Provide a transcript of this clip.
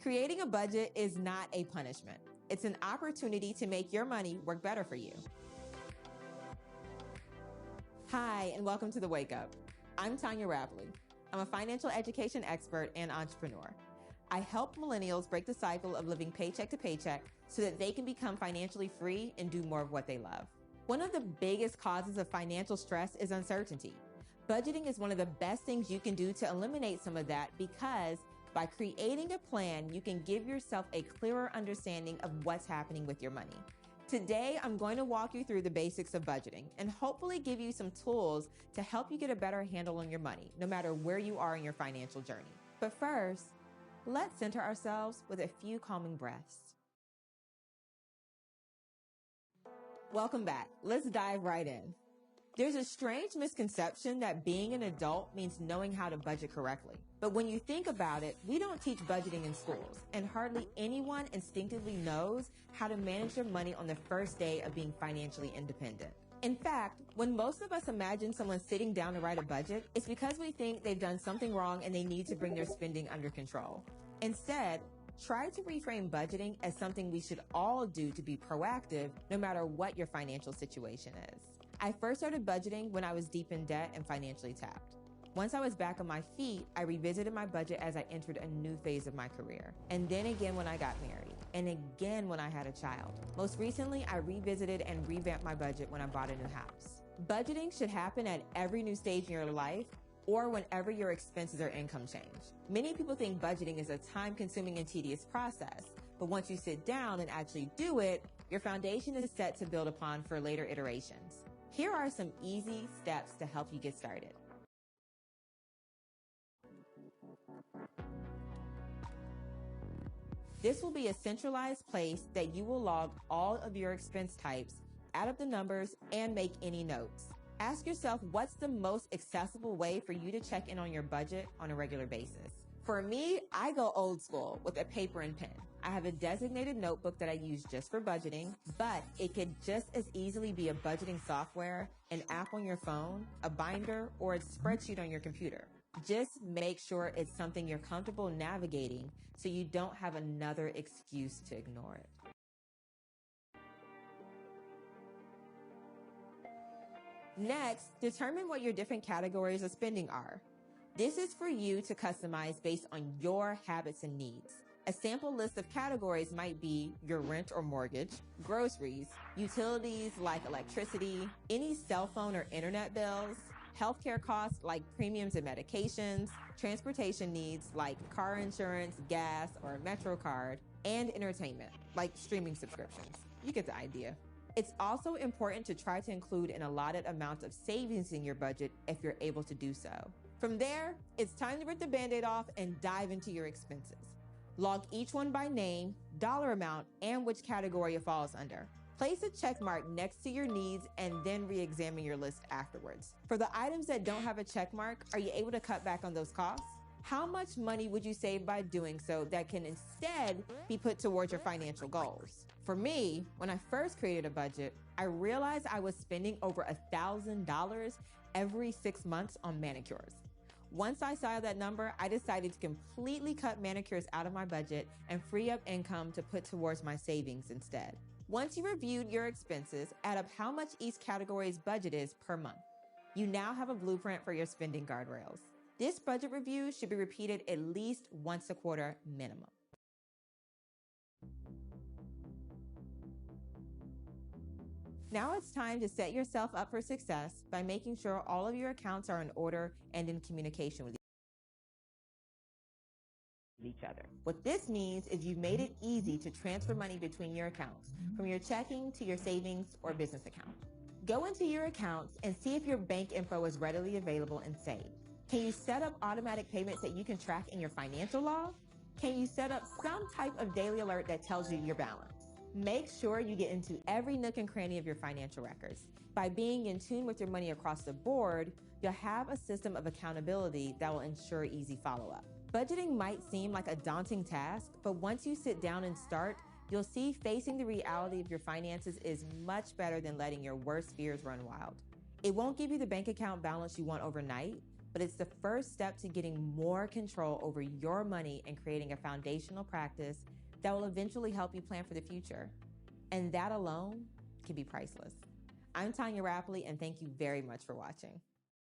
Creating a budget is not a punishment. It's an opportunity to make your money work better for you. Hi, and welcome to The Wake Up. I'm Tanya Rapley. I'm a financial education expert and entrepreneur. I help millennials break the cycle of living paycheck to paycheck so that they can become financially free and do more of what they love. One of the biggest causes of financial stress is uncertainty. Budgeting is one of the best things you can do to eliminate some of that because by creating a plan, you can give yourself a clearer understanding of what's happening with your money. Today, I'm going to walk you through the basics of budgeting and hopefully give you some tools to help you get a better handle on your money, no matter where you are in your financial journey. But first, let's center ourselves with a few calming breaths. Welcome back. Let's dive right in. There's a strange misconception that being an adult means knowing how to budget correctly. But when you think about it, we don't teach budgeting in schools, and hardly anyone instinctively knows how to manage their money on the first day of being financially independent. In fact, when most of us imagine someone sitting down to write a budget, it's because we think they've done something wrong and they need to bring their spending under control. Instead, try to reframe budgeting as something we should all do to be proactive, no matter what your financial situation is. I first started budgeting when I was deep in debt and financially tapped. Once I was back on my feet, I revisited my budget as I entered a new phase of my career. And then again when I got married. And again when I had a child. Most recently, I revisited and revamped my budget when I bought a new house. Budgeting should happen at every new stage in your life or whenever your expenses or income change. Many people think budgeting is a time-consuming and tedious process, but once you sit down and actually do it, your foundation is set to build upon for later iterations. Here are some easy steps to help you get started. This will be a centralized place that you will log all of your expense types, add up the numbers, and make any notes. Ask yourself what's the most accessible way for you to check in on your budget on a regular basis. For me, I go old school with a paper and pen. I have a designated notebook that I use just for budgeting, but it could just as easily be a budgeting software, an app on your phone, a binder, or a spreadsheet on your computer. Just make sure it's something you're comfortable navigating so you don't have another excuse to ignore it. Next, determine what your different categories of spending are. This is for you to customize based on your habits and needs. A sample list of categories might be your rent or mortgage, groceries, utilities like electricity, any cell phone or internet bills, healthcare costs like premiums and medications, transportation needs like car insurance, gas, or a Metro card, and entertainment like streaming subscriptions. You get the idea. It's also important to try to include an allotted amount of savings in your budget if you're able to do so. From there, it's time to rip the Band-Aid off and dive into your expenses. Log each one by name, dollar amount, and which category it falls under. Place a check mark next to your needs and then re-examine your list afterwards. For the items that don't have a check mark, are you able to cut back on those costs? How much money would you save by doing so that can instead be put towards your financial goals? For me, when I first created a budget, I realized I was spending over $1,000 every 6 months on manicures. Once I saw that number, I decided to completely cut manicures out of my budget and free up income to put towards my savings instead. Once you reviewed your expenses, add up how much each category's budget is per month. You now have a blueprint for your spending guardrails. This budget review should be repeated at least once a quarter minimum. Now it's time to set yourself up for success by making sure all of your accounts are in order and in communication with each other. What this means is you've made it easy to transfer money between your accounts, from your checking to your savings or business account. Go into your accounts and see if your bank info is readily available and saved. Can you set up automatic payments that you can track in your financial log? Can you set up some type of daily alert that tells you your balance? Make sure you get into every nook and cranny of your financial records. By being in tune with your money across the board, you'll have a system of accountability that will ensure easy follow-up. Budgeting might seem like a daunting task, but once you sit down and start, you'll see facing the reality of your finances is much better than letting your worst fears run wild. It won't give you the bank account balance you want overnight, but it's the first step to getting more control over your money and creating a foundational practice that will eventually help you plan for the future. And that alone can be priceless. I'm Tanya Rapley, and thank you very much for watching.